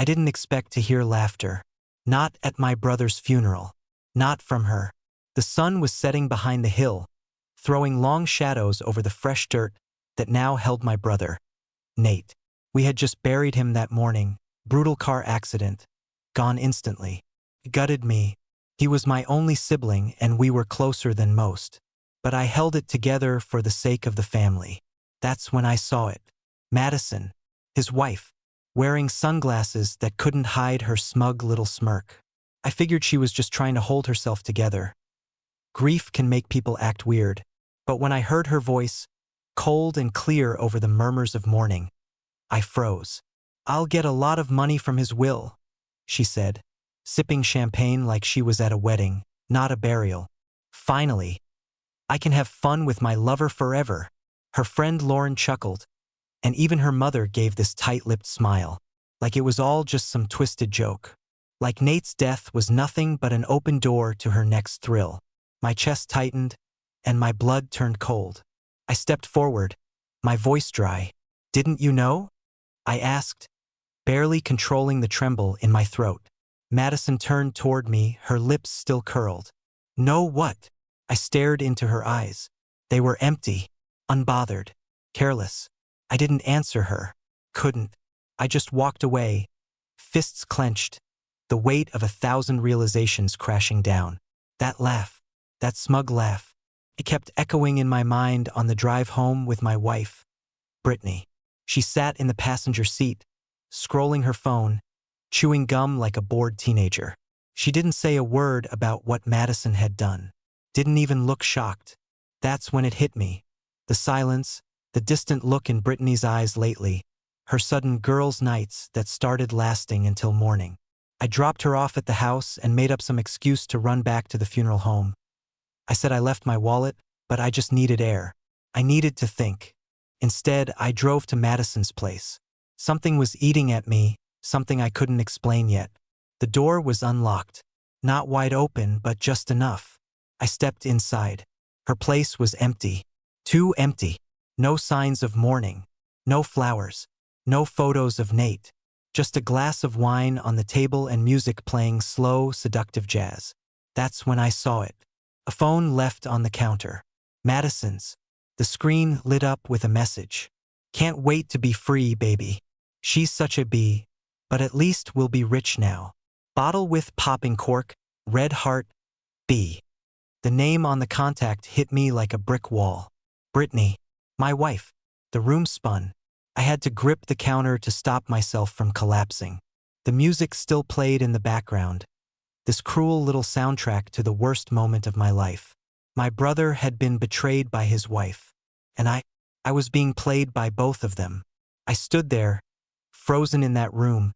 I didn't expect to hear laughter. Not at my brother's funeral. Not from her. The sun was setting behind the hill, throwing long shadows over the fresh dirt that now held my brother, Nate. We had just buried him that morning. Brutal car accident. Gone instantly. It gutted me. He was my only sibling and we were closer than most. But I held it together for the sake of the family. That's when I saw it. Madison, his wife, wearing sunglasses that couldn't hide her smug little smirk. I figured she was just trying to hold herself together. Grief can make people act weird. But when I heard her voice, cold and clear over the murmurs of mourning, I froze. "I'll get a lot of money from his will," she said, sipping champagne like she was at a wedding, not a burial. "Finally, I can have fun with my lover forever." Her friend Lauren chuckled, and even her mother gave this tight-lipped smile, like it was all just some twisted joke. Like Nate's death was nothing but an open door to her next thrill. My chest tightened, and my blood turned cold. I stepped forward, my voice dry. "Didn't you know?" I asked, barely controlling the tremble in my throat. Madison turned toward me, her lips still curled. "Know what?" I stared into her eyes. They were empty, unbothered, careless. I didn't answer her. Couldn't. I just walked away, fists clenched, the weight of 1,000 realizations crashing down. That laugh, that smug laugh, it kept echoing in my mind on the drive home with my wife, Brittany. She sat in the passenger seat, scrolling her phone, chewing gum like a bored teenager. She didn't say a word about what Madison had done. Didn't even look shocked. That's when it hit me. The silence, the distant look in Brittany's eyes lately, her sudden girls' nights that started lasting until morning. I dropped her off at the house and made up some excuse to run back to the funeral home. I said I left my wallet, but I just needed air. I needed to think. Instead, I drove to Madison's place. Something was eating at me, something I couldn't explain yet. The door was unlocked. Not wide open, but just enough. I stepped inside. Her place was empty. Too empty. No signs of mourning. No flowers. No photos of Nate. Just a glass of wine on the table and music playing slow, seductive jazz. That's when I saw it. A phone left on the counter. Madison's. The screen lit up with a message. "Can't wait to be free, baby. She's such a bee, but at least we'll be rich now. Bottle with popping cork, red heart, B." The name on the contact hit me like a brick wall. Brittany. My wife. The room spun. I had to grip the counter to stop myself from collapsing. The music still played in the background. This cruel little soundtrack to the worst moment of my life. My brother had been betrayed by his wife, and I was being played by both of them. I stood there, frozen in that room,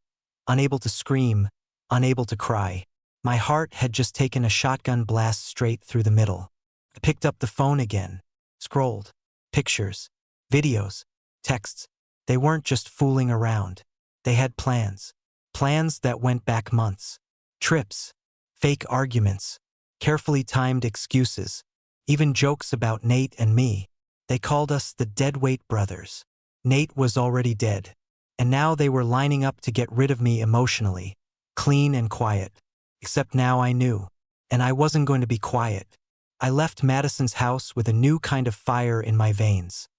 unable to scream, unable to cry. My heart had just taken a shotgun blast straight through the middle. I picked up the phone again, scrolled. Pictures, videos, texts. They weren't just fooling around. They had plans. Plans that went back months. Trips, fake arguments, carefully timed excuses, even jokes about Nate and me. They called us the Deadweight Brothers. Nate was already dead, and now they were lining up to get rid of me emotionally, clean and quiet. Except now I knew, and I wasn't going to be quiet. I left Madison's house with a new kind of fire in my veins.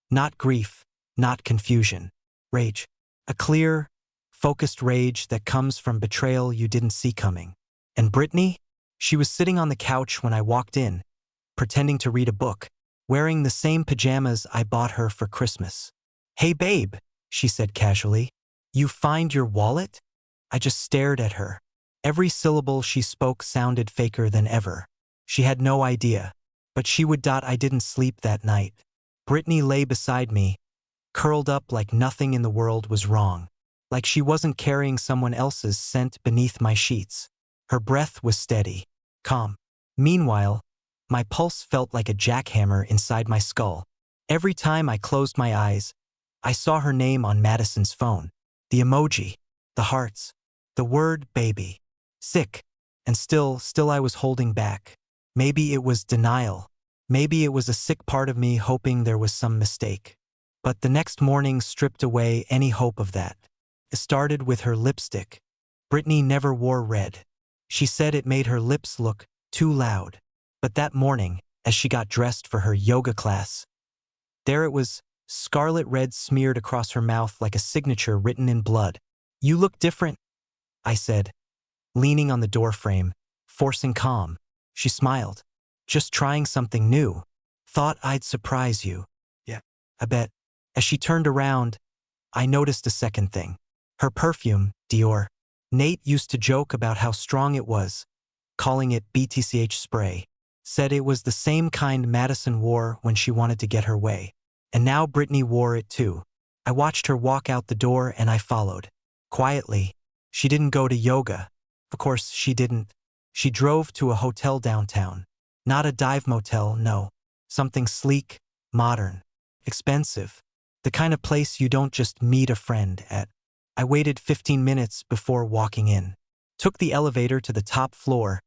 Not grief, not confusion. Rage. A clear, focused rage that comes from betrayal you didn't see coming. And Brittany? She was sitting on the couch when I walked in, pretending to read a book, wearing the same pajamas I bought her for Christmas. "Hey babe," she said casually. "You find your wallet?" I just stared at her. Every syllable she spoke sounded faker than ever. She had no idea, but she would. I didn't sleep that night. Brittany lay beside me, curled up like nothing in the world was wrong, like she wasn't carrying someone else's scent beneath my sheets. Her breath was steady, calm. Meanwhile, my pulse felt like a jackhammer inside my skull. Every time I closed my eyes, I saw her name on Madison's phone. The emoji, the hearts, the word baby. Sick. And still I was holding back. Maybe it was denial. Maybe it was a sick part of me hoping there was some mistake. But the next morning stripped away any hope of that. It started with her lipstick. Brittany never wore red. She said it made her lips look too loud. But that morning, as she got dressed for her yoga class, there it was, scarlet red smeared across her mouth like a signature written in blood. "You look different," I said, leaning on the doorframe, forcing calm. She smiled. "Just trying something new. Thought I'd surprise you." "Yeah, I bet." As she turned around, I noticed a second thing. Her perfume, Dior. Nate used to joke about how strong it was, calling it BTCH spray. Said it was the same kind Madison wore when she wanted to get her way. And now Brittany wore it too. I watched her walk out the door and I followed. Quietly. She didn't go to yoga. Of course, she didn't. She drove to a hotel downtown. Not a dive motel, no. Something sleek, modern, expensive. The kind of place you don't just meet a friend at. I waited 15 minutes before walking in. Took the elevator to the top floor,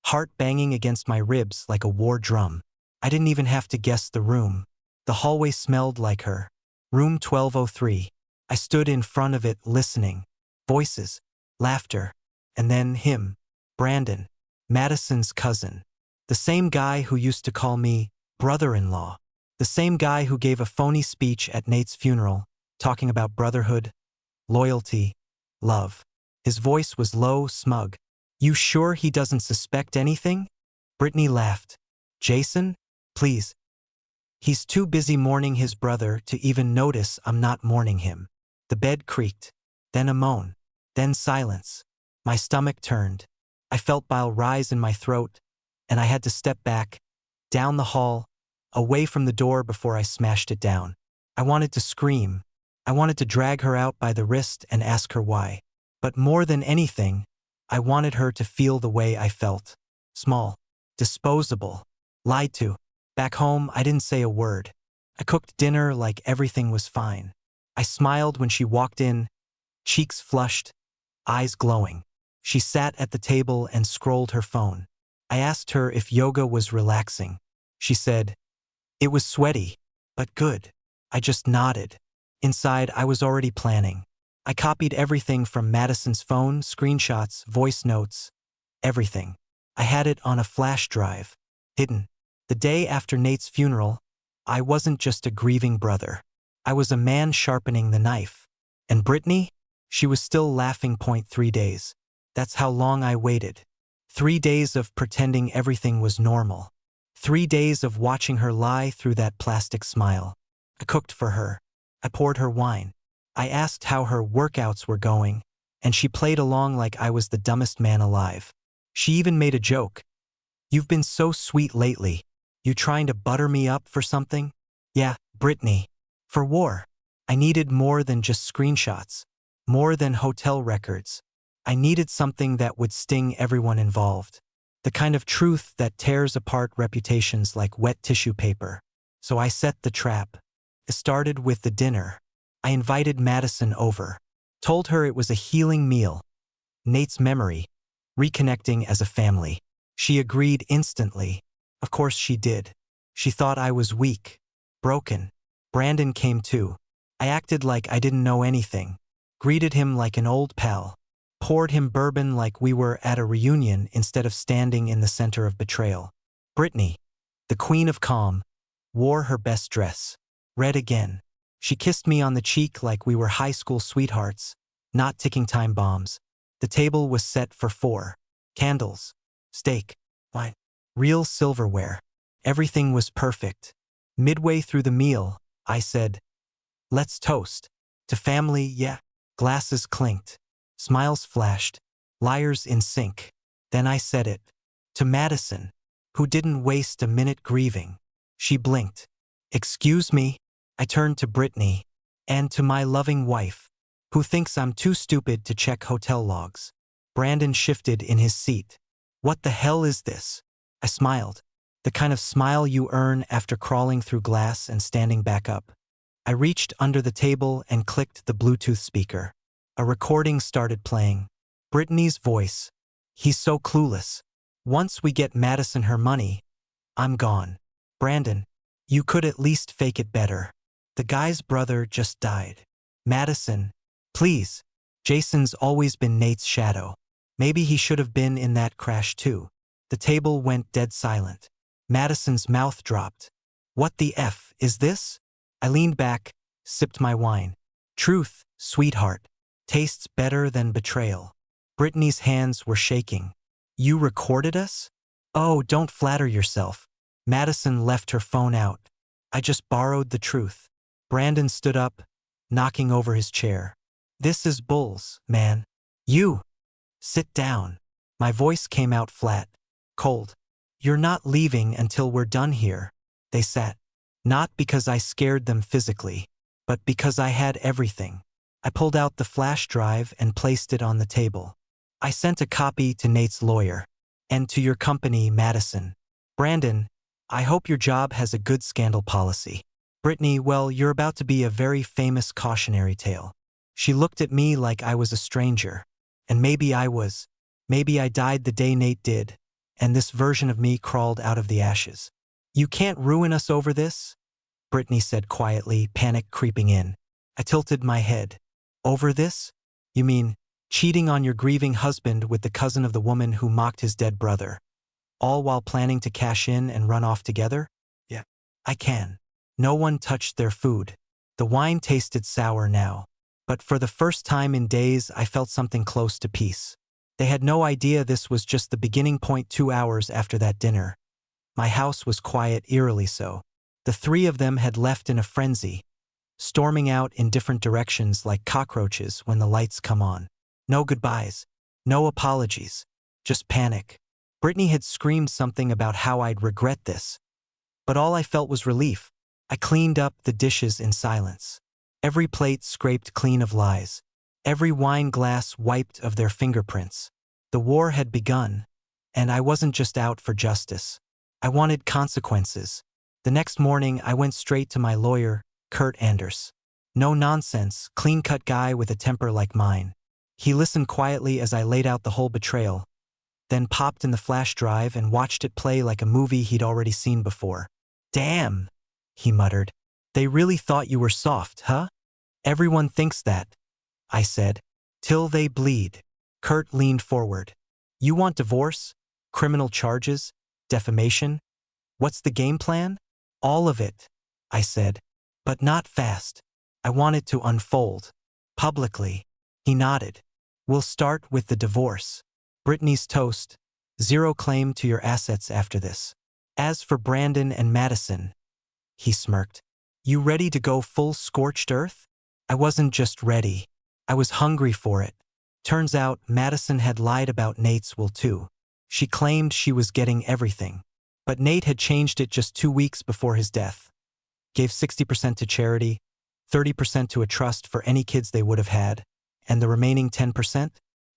heart banging against my ribs like a war drum. I didn't even have to guess the room. The hallway smelled like her. Room 1203. I stood in front of it listening. Voices, laughter, and then him, Brandon, Madison's cousin. The same guy who used to call me brother-in-law. The same guy who gave a phony speech at Nate's funeral, talking about brotherhood, loyalty, love. His voice was low, smug. "You sure he doesn't suspect anything?" Brittany laughed. "Jason? Please. He's too busy mourning his brother to even notice I'm not mourning him." The bed creaked. Then a moan. Then silence. My stomach turned. I felt bile rise in my throat, and I had to step back, down the hall, away from the door before I smashed it down. I wanted to scream. I wanted to drag her out by the wrist and ask her why. But more than anything, I wanted her to feel the way I felt. Small. Disposable. Lied to. Back home, I didn't say a word. I cooked dinner like everything was fine. I smiled when she walked in, cheeks flushed, eyes glowing. She sat at the table and scrolled her phone. I asked her if yoga was relaxing. She said, "It was sweaty, but good." I just nodded. Inside, I was already planning. I copied everything from Madison's phone, screenshots, voice notes, everything. I had it on a flash drive, hidden. The day after Nate's funeral, I wasn't just a grieving brother. I was a man sharpening the knife. And Brittany? She was still laughing. 3 days. That's how long I waited. 3 days of pretending everything was normal. 3 days of watching her lie through that plastic smile. I cooked for her. I poured her wine. I asked how her workouts were going, and she played along like I was the dumbest man alive. She even made a joke. "You've been so sweet lately. You trying to butter me up for something?" "Yeah, Brittany. For war. I needed more than just screenshots. More than hotel records. I needed something that would sting everyone involved. The kind of truth that tears apart reputations like wet tissue paper. So I set the trap. It started with the dinner. I invited Madison over. Told her it was a healing meal. Nate's memory. Reconnecting as a family. She agreed instantly. Of course she did. She thought I was weak. Broken. Brandon came too. I acted like I didn't know anything. Greeted him like an old pal. Poured him bourbon like we were at a reunion instead of standing in the center of betrayal. Brittany, the queen of calm, wore her best dress. Red again. She kissed me on the cheek like we were high school sweethearts, not ticking time bombs. The table was set for 4. Candles. Steak. Wine. Real silverware. Everything was perfect. Midway through the meal, I said, "Let's toast. To family, yeah." Glasses clinked. Smiles flashed. Liars in sync. Then I said it. To Madison, who didn't waste a minute grieving. She blinked. "Excuse me." I turned to Brittany. "And to my loving wife, who thinks I'm too stupid to check hotel logs." Brandon shifted in his seat. "What the hell is this?" I smiled. The kind of smile you earn after crawling through glass and standing back up. I reached under the table and clicked the Bluetooth speaker. A recording started playing. Brittany's voice. "He's so clueless. Once we get Madison her money, I'm gone. Brandon, you could at least fake it better. The guy's brother just died. Madison, please, Jason's always been Nate's shadow. Maybe he should have been in that crash too. The table went dead silent. Madison's mouth dropped. What the F is this? I leaned back, sipped my wine. Truth, sweetheart, tastes better than betrayal. Brittany's hands were shaking. You recorded us? Oh, don't flatter yourself. Madison left her phone out. I just borrowed the truth. Brandon stood up, knocking over his chair. This is bulls, man. You! Sit down. My voice came out flat, cold. You're not leaving until we're done here. They sat. Not because I scared them physically, but because I had everything. I pulled out the flash drive and placed it on the table. I sent a copy to Nate's lawyer. And to your company, Madison. Brandon, I hope your job has a good scandal policy. Brittany, well, you're about to be a very famous cautionary tale. She looked at me like I was a stranger. And maybe I was. Maybe I died the day Nate did, and this version of me crawled out of the ashes. You can't ruin us over this? Brittany said quietly, panic creeping in. I tilted my head. Over this? You mean cheating on your grieving husband with the cousin of the woman who mocked his dead brother? All while planning to cash in and run off together? Yeah. I can. No one touched their food. The wine tasted sour now. But for the first time in days, I felt something close to peace. They had no idea this was just the beginning point. 2 hours after that dinner. My house was quiet, eerily so. The three of them had left in a frenzy, storming out in different directions like cockroaches when the lights come on. No goodbyes, no apologies, just panic. Brittany had screamed something about how I'd regret this. But all I felt was relief. I cleaned up the dishes in silence. Every plate scraped clean of lies. Every wine glass wiped of their fingerprints. The war had begun, and I wasn't just out for justice. I wanted consequences. The next morning, I went straight to my lawyer, Kurt Anders. No nonsense, clean-cut guy with a temper like mine. He listened quietly as I laid out the whole betrayal, then popped in the flash drive and watched it play like a movie he'd already seen before. Damn, he muttered. They really thought you were soft, huh? Everyone thinks that, I said. Till they bleed. Kurt leaned forward. You want divorce? Criminal charges? Defamation? What's the game plan? All of it, I said. But not fast. I want it to unfold. Publicly. He nodded. We'll start with the divorce. Brittany's toast. Zero claim to your assets after this. As for Brandon and Madison, he smirked. You ready to go full scorched earth? I wasn't just ready. I was hungry for it. Turns out Madison had lied about Nate's will too. She claimed she was getting everything. But Nate had changed it just 2 weeks before his death. Gave 60% to charity, 30% to a trust for any kids they would have had, and the remaining 10%?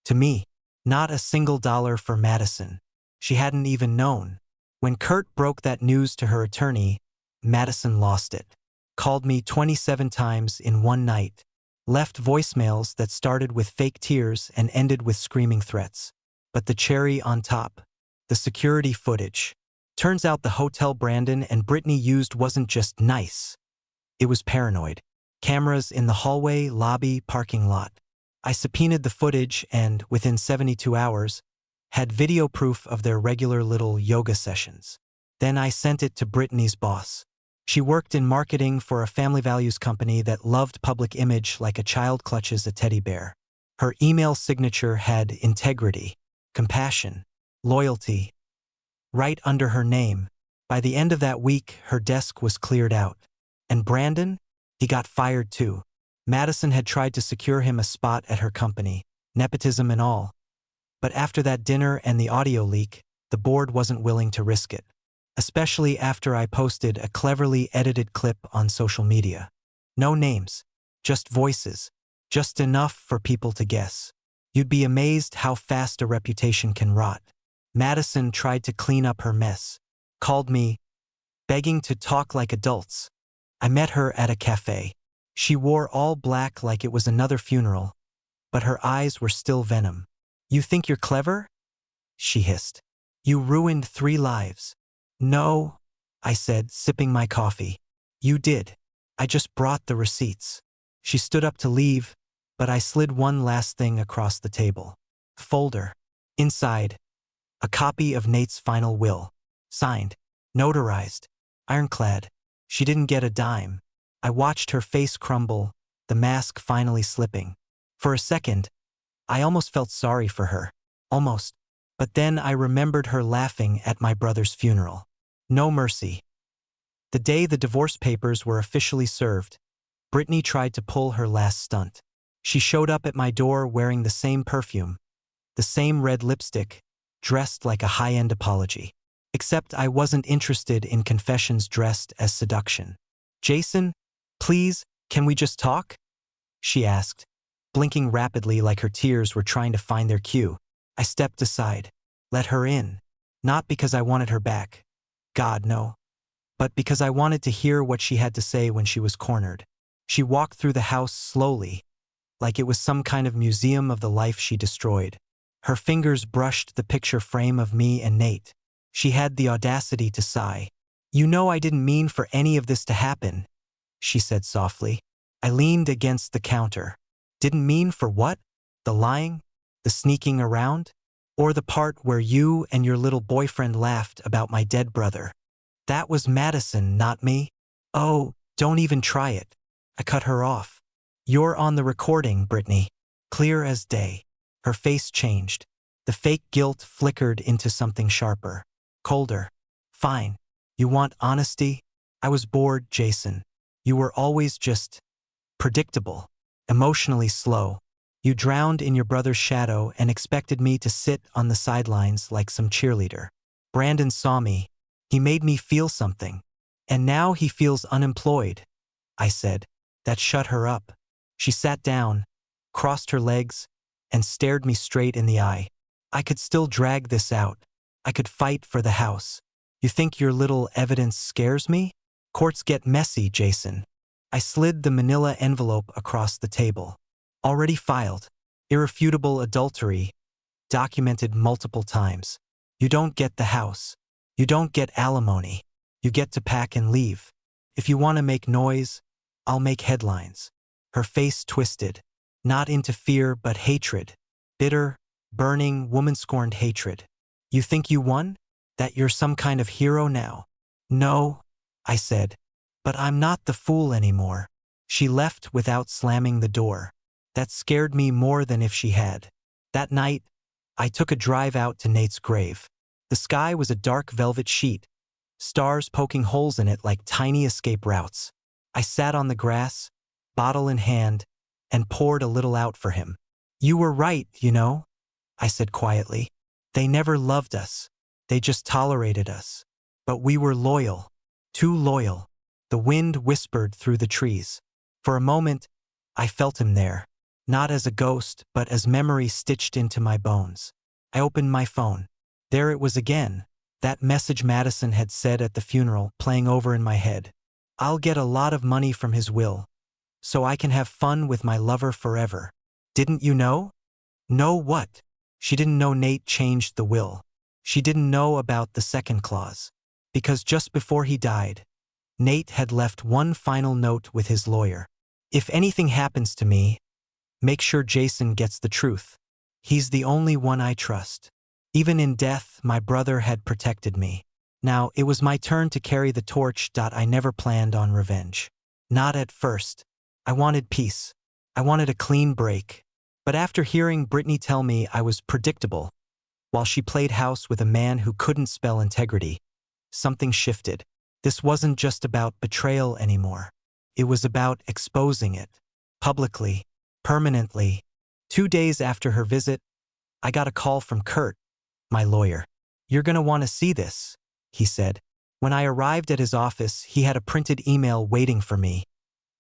To me. Not a single dollar for Madison. She hadn't even known. When Kurt broke that news to her attorney, Madison lost it. Called me 27 times in one night. Left voicemails that started with fake tears and ended with screaming threats. But the cherry on top. The security footage. Turns out the hotel Brandon and Brittany used wasn't just nice. It was paranoid. Cameras in the hallway, lobby, parking lot. I subpoenaed the footage and, within 72 hours, had video proof of their regular little yoga sessions. Then I sent it to Brittany's boss. She worked in marketing for a family values company that loved public image like a child clutches a teddy bear. Her email signature had integrity, compassion, loyalty, right under her name. By the end of that week, her desk was cleared out. And Brandon? He got fired too. Madison had tried to secure him a spot at her company, nepotism and all. But after that dinner and the audio leak, the board wasn't willing to risk it. Especially after I posted a cleverly edited clip on social media. No names, just voices, just enough for people to guess. You'd be amazed how fast a reputation can rot. Madison tried to clean up her mess, called me, begging to talk like adults. I met her at a cafe. She wore all black like it was another funeral, but her eyes were still venom. You think you're clever? She hissed. You ruined 3 lives. No, I said, sipping my coffee. You did. I just brought the receipts. She stood up to leave, but I slid one last thing across the table. Folder. Inside, a copy of Nate's final will. Signed. Notarized. Ironclad. She didn't get a dime. I watched her face crumble, the mask finally slipping. For a second, I almost felt sorry for her. Almost. But then I remembered her laughing at my brother's funeral. No mercy. The day the divorce papers were officially served, Brittany tried to pull her last stunt. She showed up at my door wearing the same perfume, the same red lipstick, dressed like a high-end apology. Except I wasn't interested in confessions dressed as seduction. "Jason, please, can we just talk?" she asked, blinking rapidly like her tears were trying to find their cue. I stepped aside. Let her in. Not because I wanted her back. God, no. But because I wanted to hear what she had to say when she was cornered. She walked through the house slowly, like it was some kind of museum of the life she destroyed. Her fingers brushed the picture frame of me and Nate. She had the audacity to sigh. "You know I didn't mean for any of this to happen," she said softly. I leaned against the counter. Didn't mean for what? The lying? The sneaking around? Or the part where you and your little boyfriend laughed about my dead brother? That was Madison, not me. "Oh, don't even try it." I cut her off. "You're on the recording, Brittany." Clear as day. Her face changed. The fake guilt flickered into something sharper. Colder. "Fine. You want honesty?" I was bored, Jason. You were always just predictable, emotionally slow. You drowned in your brother's shadow and expected me to sit on the sidelines like some cheerleader. Brandon saw me. He made me feel something. And now he feels unemployed, I said. That shut her up. She sat down, crossed her legs, and stared me straight in the eye. I could still drag this out. I could fight for the house. You think your little evidence scares me? Courts get messy, Jason. I slid the manila envelope across the table. Already filed. Irrefutable adultery. Documented multiple times. You don't get the house. You don't get alimony. You get to pack and leave. If you want to make noise, I'll make headlines. Her face twisted. Not into fear, but hatred. Bitter, burning, woman-scorned hatred. You think you won? That you're some kind of hero now? No, I said. But I'm not the fool anymore. She left without slamming the door. That scared me more than if she had. That night, I took a drive out to Nate's grave. The sky was a dark velvet sheet, stars poking holes in it like tiny escape routes. I sat on the grass, bottle in hand, and poured a little out for him. You were right, you know, I said quietly. They never loved us. They just tolerated us. But we were loyal. Too loyal. The wind whispered through the trees. For a moment, I felt him there. Not as a ghost, but as memory stitched into my bones. I opened my phone. There it was again. That message Madison had said at the funeral, playing over in my head. I'll get a lot of money from his will, so I can have fun with my lover forever. Didn't you know? Know what? She didn't know Nate changed the will. She didn't know about the second clause. Because just before he died, Nate had left one final note with his lawyer. If anything happens to me, make sure Jason gets the truth. He's the only one I trust. Even in death, my brother had protected me. Now, it was my turn to carry the torch. I never planned on revenge. Not at first. I wanted peace. I wanted a clean break. But after hearing Brittany tell me I was predictable, while she played house with a man who couldn't spell integrity, something shifted. This wasn't just about betrayal anymore. It was about exposing it. Publicly. Permanently. 2 days after her visit, I got a call from Kurt, my lawyer. You're gonna want to see this, he said. When I arrived at his office, he had a printed email waiting for me,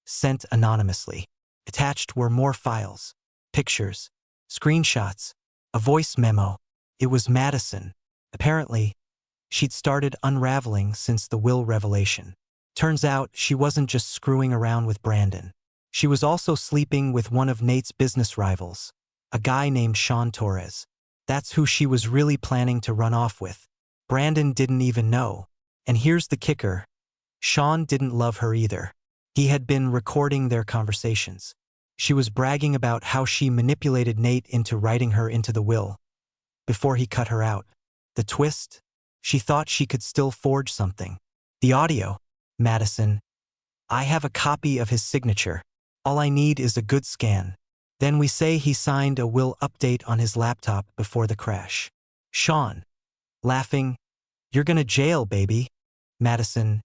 sent anonymously. Attached were more files, pictures, screenshots, a voice memo. It was Madison. Apparently, she'd started unraveling since the will revelation. Turns out she wasn't just screwing around with Brandon. She was also sleeping with one of Nate's business rivals, a guy named Sean Torres. That's who she was really planning to run off with. Brandon didn't even know. And here's the kicker. Sean didn't love her either. He had been recording their conversations. She was bragging about how she manipulated Nate into writing her into the will before he cut her out. The twist? She thought she could still forge something. The audio. Madison. I have a copy of his signature. All I need is a good scan. Then we say he signed a will update on his laptop before the crash. Sean. Laughing. You're gonna jail, baby. Madison.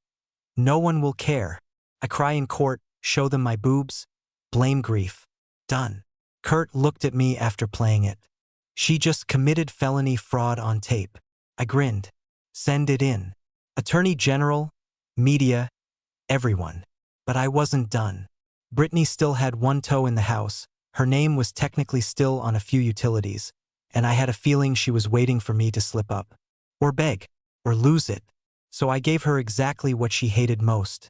No one will care. I cry in court, show them my boobs. Blame grief. Done. Kurt looked at me after playing it. She just committed felony fraud on tape. I grinned. Send it in. Attorney General, media, everyone. But I wasn't done. Brittany still had one toe in the house. Her name was technically still on a few utilities, and I had a feeling she was waiting for me to slip up. Or beg. Or lose it. So I gave her exactly what she hated most.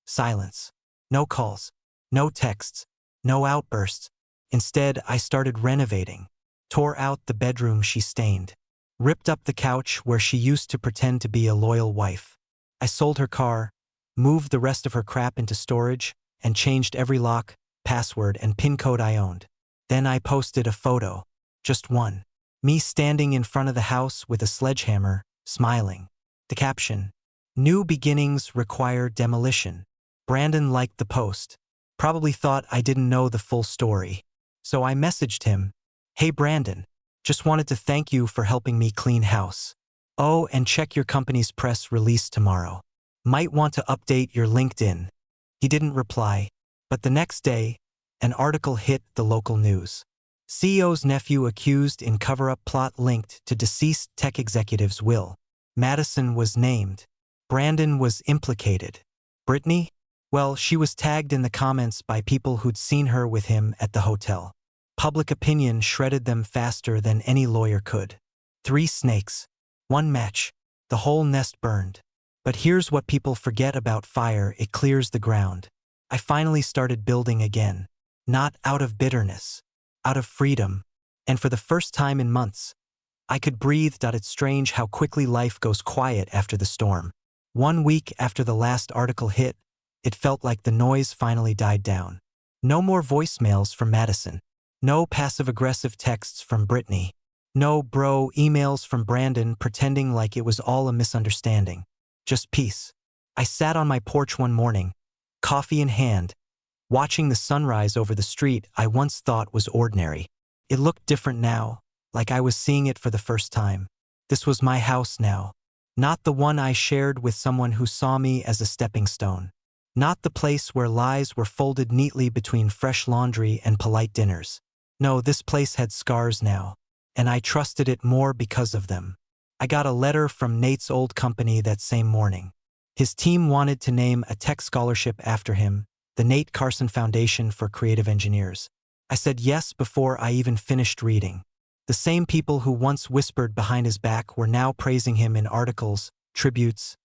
Silence. No calls. No texts. No outbursts. Instead, I started renovating. Tore out the bedroom she stained. Ripped up the couch where she used to pretend to be a loyal wife. I sold her car, moved the rest of her crap into storage, and changed every lock, password, and PIN code I owned. Then I posted a photo. Just one. Me standing in front of the house with a sledgehammer, smiling. The caption. New beginnings require demolition. Brandon liked the post. Probably thought I didn't know the full story. So I messaged him. Hey Brandon. Just wanted to thank you for helping me clean house. Oh, and check your company's press release tomorrow. Might want to update your LinkedIn. He didn't reply, but the next day, an article hit the local news. CEO's nephew accused in cover-up plot linked to deceased tech executive's will. Madison was named. Brandon was implicated. Brittany? Well, she was tagged in the comments by people who'd seen her with him at the hotel. Public opinion shredded them faster than any lawyer could. 3 snakes. 1 match. The whole nest burned. But here's what people forget about fire: it clears the ground. I finally started building again. Not out of bitterness. Out of freedom. And for the first time in months, I could breathe. It's strange how quickly life goes quiet after the storm. 1 week after the last article hit, it felt like the noise finally died down. No more voicemails from Madison. No passive-aggressive texts from Brittany. No bro emails from Brandon pretending like it was all a misunderstanding. Just peace. I sat on my porch one morning, coffee in hand, watching the sunrise over the street I once thought was ordinary. It looked different now, like I was seeing it for the first time. This was my house now. Not the one I shared with someone who saw me as a stepping stone. Not the place where lies were folded neatly between fresh laundry and polite dinners. No, this place had scars now, and I trusted it more because of them. I got a letter from Nate's old company that same morning. His team wanted to name a tech scholarship after him, the Nate Carson Foundation for Creative Engineers. I said yes before I even finished reading. The same people who once whispered behind his back were now praising him in articles, tributes,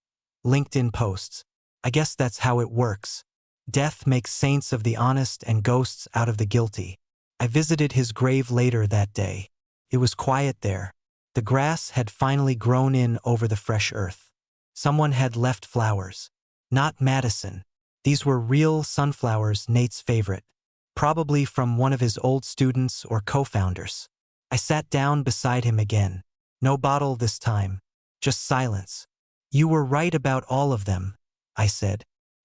LinkedIn posts. I guess that's how it works. Death makes saints of the honest and ghosts out of the guilty. I visited his grave later that day. It was quiet there. The grass had finally grown in over the fresh earth. Someone had left flowers. Not Madison. These were real sunflowers, Nate's favorite. Probably from one of his old students or co-founders. I sat down beside him again. No bottle this time. Just silence. You were right about all of them, I said.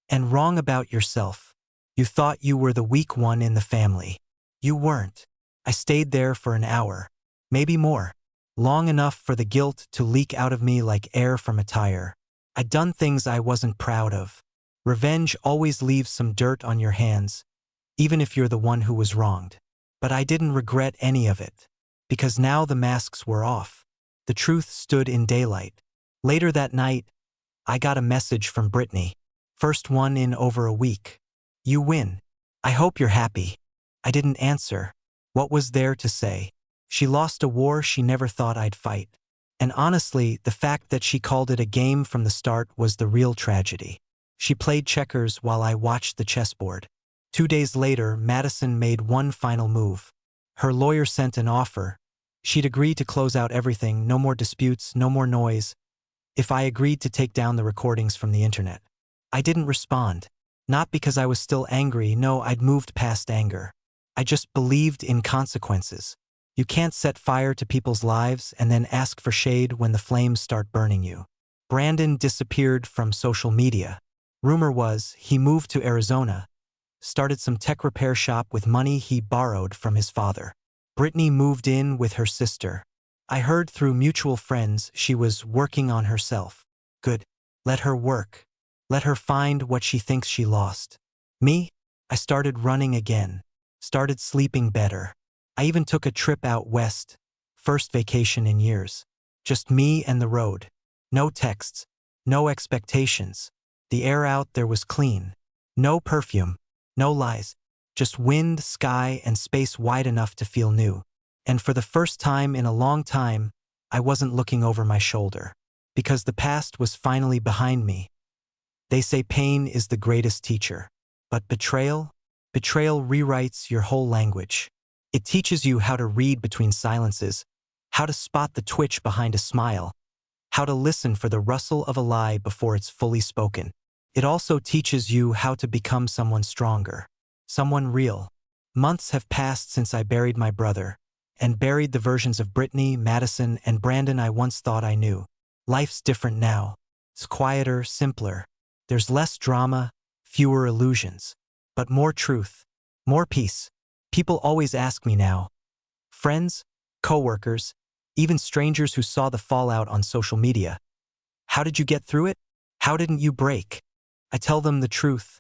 And wrong about yourself. You thought you were the weak one in the family. You weren't. I stayed there for an hour. Maybe more. Long enough for the guilt to leak out of me like air from a tire. I'd done things I wasn't proud of. Revenge always leaves some dirt on your hands, even if you're the one who was wronged. But I didn't regret any of it. Because now the masks were off. The truth stood in daylight. Later that night, I got a message from Brittany. First one in over a week. You win. I hope you're happy. I didn't answer. What was there to say? She lost a war she never thought I'd fight. And honestly, the fact that she called it a game from the start was the real tragedy. She played checkers while I watched the chessboard. 2 days later, Madison made one final move. Her lawyer sent an offer. She'd agreed to close out everything, no more disputes, no more noise, if I agreed to take down the recordings from the internet. I didn't respond. Not because I was still angry, no, I'd moved past anger. I just believed in consequences. You can't set fire to people's lives and then ask for shade when the flames start burning you. Brandon disappeared from social media. Rumor was he moved to Arizona, started some tech repair shop with money he borrowed from his father. Brittany moved in with her sister. I heard through mutual friends she was working on herself. Good. Let her work. Let her find what she thinks she lost. Me? I started running again. Started sleeping better. I even took a trip out west. First vacation in years. Just me and the road. No texts. No expectations. The air out there was clean. No perfume. No lies. Just wind, sky, and space wide enough to feel new. And for the first time in a long time, I wasn't looking over my shoulder. Because the past was finally behind me. They say pain is the greatest teacher. But betrayal? Betrayal rewrites your whole language. It teaches you how to read between silences, how to spot the twitch behind a smile, how to listen for the rustle of a lie before it's fully spoken. It also teaches you how to become someone stronger, someone real. Months have passed since I buried my brother, and buried the versions of Brittany, Madison, and Brandon I once thought I knew. Life's different now. It's quieter, simpler. There's less drama, fewer illusions, but more truth, more peace. People always ask me now. Friends, coworkers, even strangers who saw the fallout on social media. How did you get through it? How didn't you break? I tell them the truth.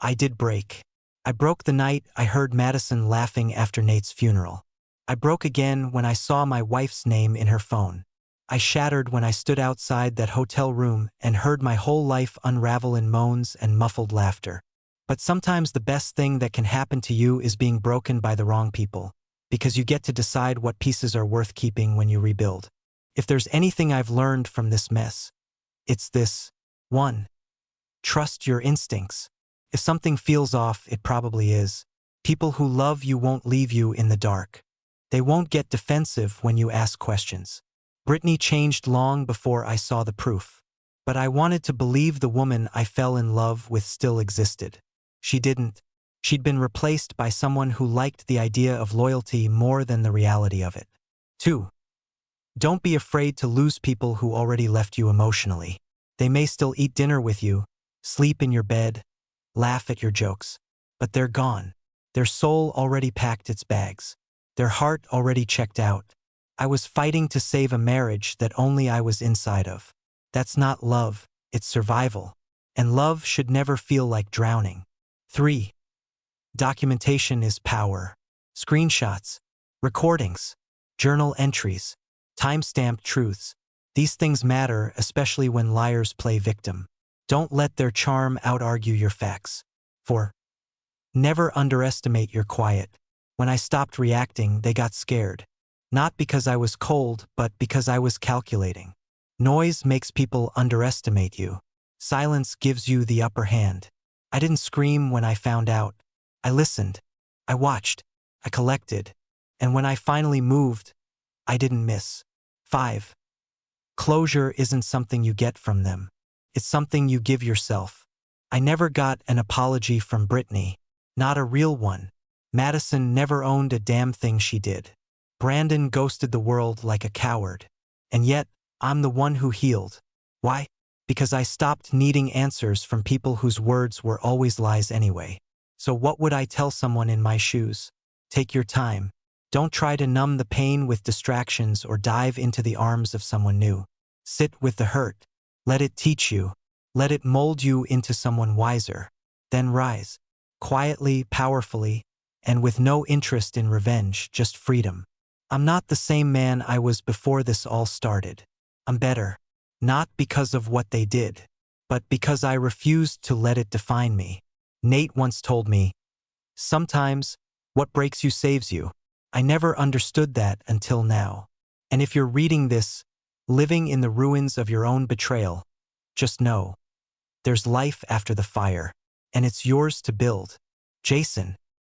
I did break. I broke the night I heard Madison laughing after Nate's funeral. I broke again when I saw my wife's name in her phone. I shattered when I stood outside that hotel room and heard my whole life unravel in moans and muffled laughter. But sometimes the best thing that can happen to you is being broken by the wrong people, because you get to decide what pieces are worth keeping when you rebuild. If there's anything I've learned from this mess, it's this. 1. Trust your instincts. If something feels off, it probably is. People who love you won't leave you in the dark. They won't get defensive when you ask questions. Brittany changed long before I saw the proof. But I wanted to believe the woman I fell in love with still existed. She didn't. She'd been replaced by someone who liked the idea of loyalty more than the reality of it. 2. Don't be afraid to lose people who already left you emotionally. They may still eat dinner with you, sleep in your bed, laugh at your jokes. But they're gone. Their soul already packed its bags. Their heart already checked out. I was fighting to save a marriage that only I was inside of. That's not love, it's survival. And love should never feel like drowning. 3. Documentation is power. Screenshots, recordings, journal entries, time-stamped truths. These things matter, especially when liars play victim. Don't let their charm out-argue your facts. 4. Never underestimate your quiet. When I stopped reacting, they got scared. Not because I was cold, but because I was calculating. Noise makes people underestimate you. Silence gives you the upper hand. I didn't scream when I found out. I listened. I watched. I collected. And when I finally moved, I didn't miss. 5. Closure isn't something you get from them. It's something you give yourself. I never got an apology from Brittany. Not a real one. Madison never owned a damn thing she did. Brandon ghosted the world like a coward. And yet, I'm the one who healed. Why? Because I stopped needing answers from people whose words were always lies anyway. So what would I tell someone in my shoes? Take your time. Don't try to numb the pain with distractions or dive into the arms of someone new. Sit with the hurt. Let it teach you. Let it mold you into someone wiser. Then rise. Quietly, powerfully, and with no interest in revenge, just freedom. I'm not the same man I was before this all started. I'm better. Not because of what they did, but because I refused to let it define me. Nate once told me, sometimes, what breaks you saves you. I never understood that until now. And if you're reading this, living in the ruins of your own betrayal, just know, there's life after the fire, and it's yours to build. Jason.